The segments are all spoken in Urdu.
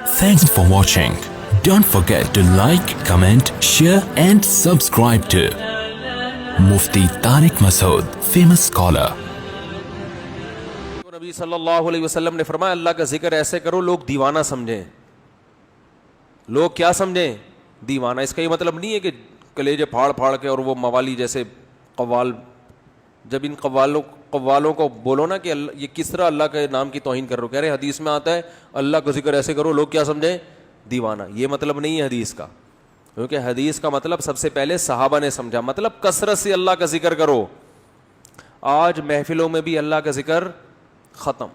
Thanks for watching. Don't forget to like, comment, share and subscribe to Mufti Tariq Masood, famous scholar. نبی صلی اللہ علیہ وسلم نے فرمایا اللہ کا ذکر ایسے کرو لوگ دیوانہ سمجھیں. لوگ کیا سمجھیں؟ دیوانہ. اس کا یہ مطلب نہیں ہے کہ کلیجے پھاڑ پھاڑ کے اور وہ موالی جیسے قوال. جب ان قوالوں کو بولو نا کہ یہ کس طرح اللہ کے نام کی توہین کر رہے ہو، کہہ رہے حدیث میں آتا ہے اللہ کا ذکر ایسے کرو لوگ کیا سمجھیں؟ دیوانہ. یہ مطلب نہیں ہے حدیث کا، کیونکہ حدیث کا مطلب سب سے پہلے صحابہ نے سمجھا، مطلب کثرت سے اللہ کا ذکر کرو. آج محفلوں میں بھی اللہ کا ذکر ختم.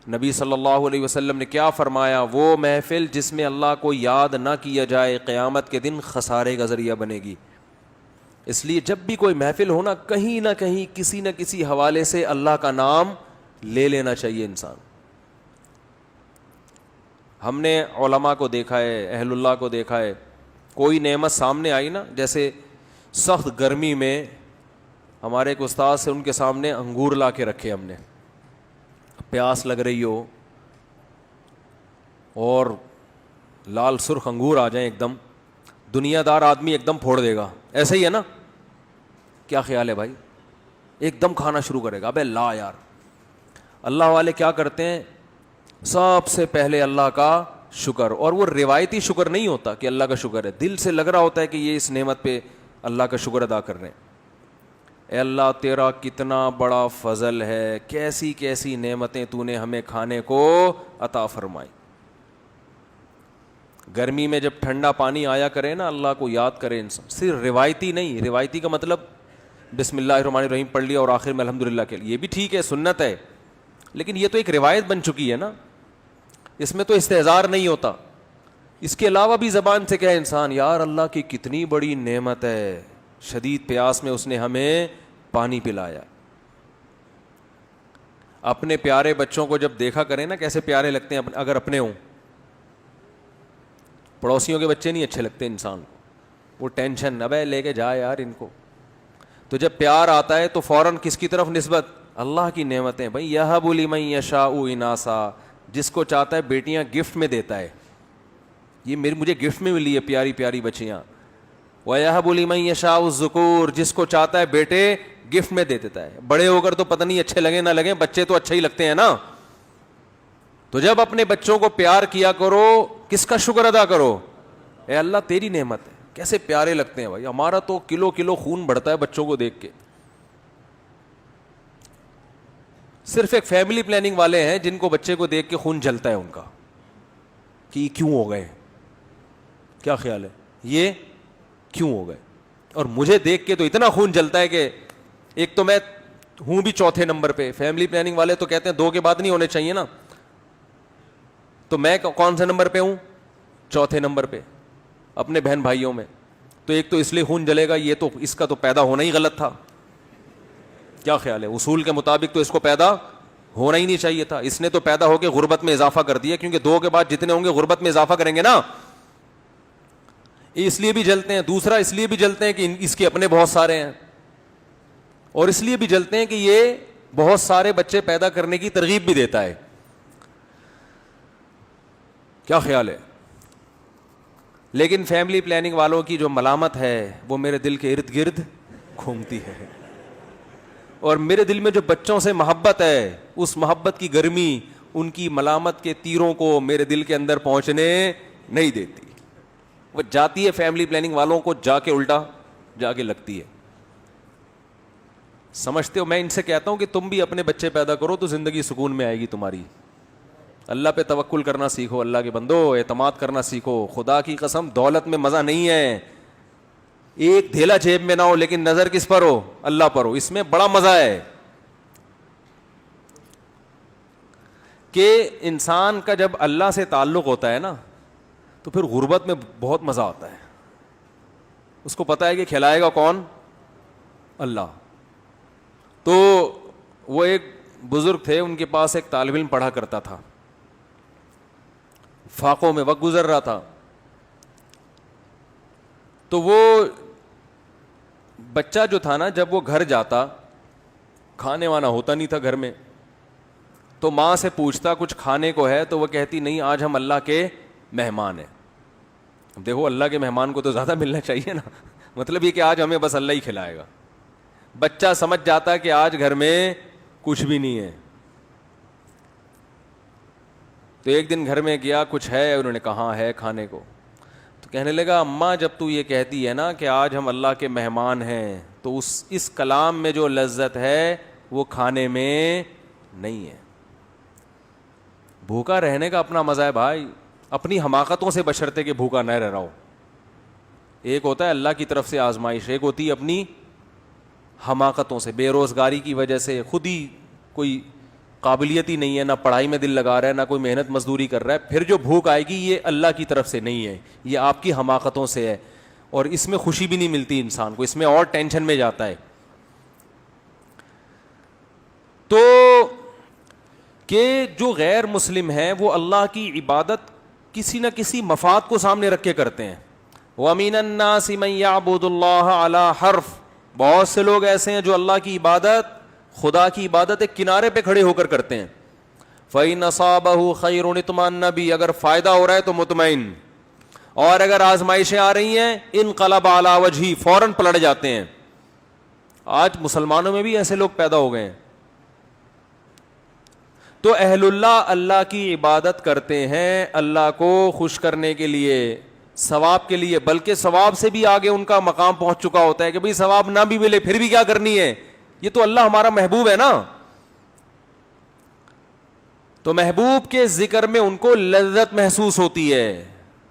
نبی صلی اللہ علیہ وسلم نے کیا فرمایا؟ وہ محفل جس میں اللہ کو یاد نہ کیا جائے قیامت کے دن خسارے کا ذریعہ بنے گی. اس لیے جب بھی کوئی محفل ہونا کہیں نہ کہیں کسی نہ کسی حوالے سے اللہ کا نام لے لینا چاہیے انسان. ہم نے علماء کو دیکھا ہے، اہل اللہ کو دیکھا ہے، کوئی نعمت سامنے آئی نا، جیسے سخت گرمی میں ہمارے ایک استاد سے ان کے سامنے انگور لا کے رکھے ہم نے، پیاس لگ رہی ہو اور لال سرخ انگور آ جائیں ایک دم، دنیا دار آدمی ایک دم پھوڑ دے گا. ایسا ہی ہے نا؟ کیا خیال ہے بھائی؟ ایک دم کھانا شروع کرے گا. ابے لا یار. اللہ والے کیا کرتے ہیں؟ سب سے پہلے اللہ کا شکر، اور وہ روایتی شکر نہیں ہوتا کہ اللہ کا شکر ہے، دل سے لگ رہا ہوتا ہے کہ یہ اس نعمت پہ اللہ کا شکر ادا کر رہے ہیں. اے اللہ تیرا کتنا بڑا فضل ہے، کیسی کیسی نعمتیں تو نے ہمیں کھانے کو عطا فرمائی. گرمی میں جب ٹھنڈا پانی آیا کرے نا، اللہ کو یاد کرے انسان. صرف روایتی نہیں، روایتی کا مطلب بسم اللہ الرحمن الرحیم پڑھ لیا اور آخر میں الحمدللہ کے لیے، یہ بھی ٹھیک ہے، سنت ہے، لیکن یہ تو ایک روایت بن چکی ہے نا، اس میں تو استحضار نہیں ہوتا. اس کے علاوہ بھی زبان سے کہے انسان یار اللہ کی کتنی بڑی نعمت ہے، شدید پیاس میں اس نے ہمیں پانی پلایا. اپنے پیارے بچوں کو جب دیکھا کریں نا کیسے پیارے لگتے ہیں اگر اپنے ہوں. پڑوسیوں کے بچے نہیں اچھے لگتے انسان کو، وہ ٹینشن، ابے لے کے جا یار ان کو. تو جب پیار آتا ہے تو فوراً کس کی طرف نسبت؟ اللہ کی نعمتیں. بھائی یہب لمن یشاء اناسا، جس کو چاہتا ہے بیٹیاں گفٹ میں دیتا ہے. یہ مجھے گفٹ میں ملی ہے پیاری پیاری بچیاں. وَيَهَبُ لِمَن يَشَاءُ الذُّكُورَ، جس کو چاہتا ہے بیٹے گفٹ میں دے دیتا ہے. بڑے ہو کر تو پتہ نہیں اچھے لگیں نہ لگیں، بچے تو اچھے ہی لگتے ہیں نا. تو جب اپنے بچوں کو پیار کیا کرو، کس کا شکر ادا کرو؟ اے اللہ تیری نعمت ہے، کیسے پیارے لگتے ہیں بھائی. ہمارا تو کلو کلو خون بڑھتا ہے بچوں کو دیکھ کے. صرف ایک فیملی پلاننگ والے ہیں جن کو بچے کو دیکھ کے خون جلتا ہے ان کا کہ کیوں ہو گئے. کیا خیال ہے یہ کیوں ہو گئے؟ اور مجھے دیکھ کے تو اتنا خون جلتا ہے کہ ایک تو میں ہوں بھی چوتھے نمبر پہ. فیملی پلاننگ والے تو کہتے ہیں 2 کے بعد نہیں ہونے چاہیے نا، تو میں کون سے نمبر پہ ہوں؟ چوتھے نمبر پہ اپنے بہن بھائیوں میں. تو ایک تو اس لیے خون جلے گا، یہ تو اس کا تو پیدا ہونا ہی غلط تھا. کیا خیال ہے؟ اصول کے مطابق تو اس کو پیدا ہونا ہی نہیں چاہیے تھا. اس نے تو پیدا ہو کے غربت میں اضافہ کر دیا، کیونکہ 2 کے بعد جتنے ہوں گے غربت میں اضافہ کریں گے نا. اس لیے بھی جلتے ہیں. دوسرا اس لیے بھی جلتے ہیں کہ اس کے اپنے بہت سارے ہیں، اور اس لیے بھی جلتے ہیں کہ یہ بہت سارے بچے پیدا کرنے کی ترغیب بھی دیتا ہے. کیا خیال ہے؟ لیکن فیملی پلاننگ والوں کی جو ملامت ہے وہ میرے دل کے ارد گرد گھومتی ہے، اور میرے دل میں جو بچوں سے محبت ہے اس محبت کی گرمی ان کی ملامت کے تیروں کو میرے دل کے اندر پہنچنے نہیں دیتی. وہ جاتی ہے فیملی پلاننگ والوں کو جا کے الٹا جا کے لگتی ہے. سمجھتے ہو؟ میں ان سے کہتا ہوں کہ تم بھی اپنے بچے پیدا کرو تو زندگی سکون میں آئے گی تمہاری. اللہ پہ توکل کرنا سیکھو، اللہ کے بندو اعتماد کرنا سیکھو. خدا کی قسم دولت میں مزہ نہیں ہے. ایک دھیلا جیب میں نہ ہو لیکن نظر کس پر ہو؟ اللہ پر ہو. اس میں بڑا مزہ ہے کہ انسان کا جب اللہ سے تعلق ہوتا ہے نا تو پھر غربت میں بہت مزہ آتا ہے. اس کو پتا ہے کہ کھلائے گا کون؟ اللہ. تو وہ ایک بزرگ تھے، ان کے پاس ایک طالب علم پڑھا کرتا تھا، فاقوں میں وقت گزر رہا تھا. تو وہ بچہ جو تھا نا، جب وہ گھر جاتا، کھانے وانا ہوتا نہیں تھا گھر میں، تو ماں سے پوچھتا کچھ کھانے کو ہے, تو وہ کہتی نہیں آج ہم اللہ کے مہمان ہیں. دیکھو اللہ کے مہمان کو تو زیادہ ملنا چاہیے نا, مطلب یہ کہ آج ہمیں بس اللہ ہی کھلائے گا. بچہ سمجھ جاتا کہ آج گھر میں کچھ بھی نہیں ہے. تو ایک دن گھر میں گیا, کچھ ہے؟ انہوں نے کہا ہے کھانے کو. تو کہنے لگا اماں جب تو یہ کہتی ہے نا کہ آج ہم اللہ کے مہمان ہیں, تو اس کلام میں جو لذت ہے وہ کھانے میں نہیں ہے. بھوکا رہنے کا اپنا مزہ ہے بھائی, اپنی حماقتوں سے بشرطے کہ بھوکا نہ رہ رہا ہو. ایک ہوتا ہے اللہ کی طرف سے آزمائش, ایک ہوتی ہے اپنی حماقتوں سے, بے روزگاری کی وجہ سے خود ہی کوئی قابلیت ہی نہیں ہے, نہ پڑھائی میں دل لگا رہا ہے, نہ کوئی محنت مزدوری کر رہا ہے. پھر جو بھوک آئے گی یہ اللہ کی طرف سے نہیں ہے, یہ آپ کی حماقتوں سے ہے, اور اس میں خوشی بھی نہیں ملتی انسان کو, اس میں اور ٹینشن میں جاتا ہے. تو کہ جو غیر مسلم ہیں وہ اللہ کی عبادت کسی نہ کسی مفاد کو سامنے رکھ کے کرتے ہیں. وَمِنَ النَّاسِ مَن يَعْبُدُ اللَّهَ عَلَى حَرْفٍ, بہت سے لوگ ایسے ہیں جو اللہ کی عبادت, خدا کی عبادت ایک کنارے پہ کھڑے ہو کر کرتے ہیں. فَإِنْ أَصَابَهُ خَيْرٌ اطْمَأَنَّ بِهِ, اگر فائدہ ہو رہا ہے تو مطمئن, اور اگر آزمائشیں آ رہی ہیں انقلب علی وجہہ, فوراً پلٹ جاتے ہیں. آج مسلمانوں میں بھی ایسے لوگ پیدا ہو گئے ہیں. تو اہل اللہ کی عبادت کرتے ہیں اللہ کو خوش کرنے کے لیے, ثواب کے لیے, بلکہ ثواب سے بھی آگے ان کا مقام پہنچ چکا ہوتا ہے کہ بھئی ثواب نہ بھی ملے پھر بھی کیا کرنی ہے, یہ تو اللہ ہمارا محبوب ہے نا. تو محبوب کے ذکر میں ان کو لذت محسوس ہوتی ہے,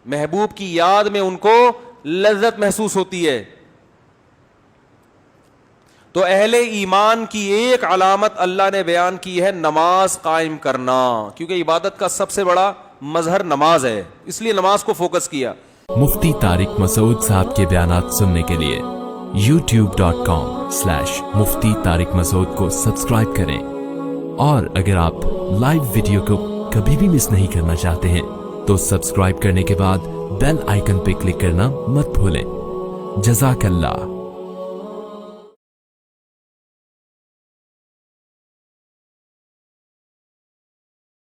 محبوب کی یاد میں ان کو لذت محسوس ہوتی ہے. تو اہل ایمان کی ایک علامت اللہ نے بیان کی ہے نماز قائم کرنا, کیونکہ عبادت کا سب سے بڑا مظہر نماز ہے, اس لیے نماز کو فوکس کیا. مفتی طارق مسعود صاحب کے بیانات سننے کے لیے youtube.com/مفتی طارق مسعود کو سبسکرائب کریں, اور اگر آپ لائیو ویڈیو کو کبھی بھی مس نہیں کرنا چاہتے ہیں تو سبسکرائب کرنے کے بعد بیل آئیکن پہ کلک کرنا مت بھولیں. جزاک اللہ.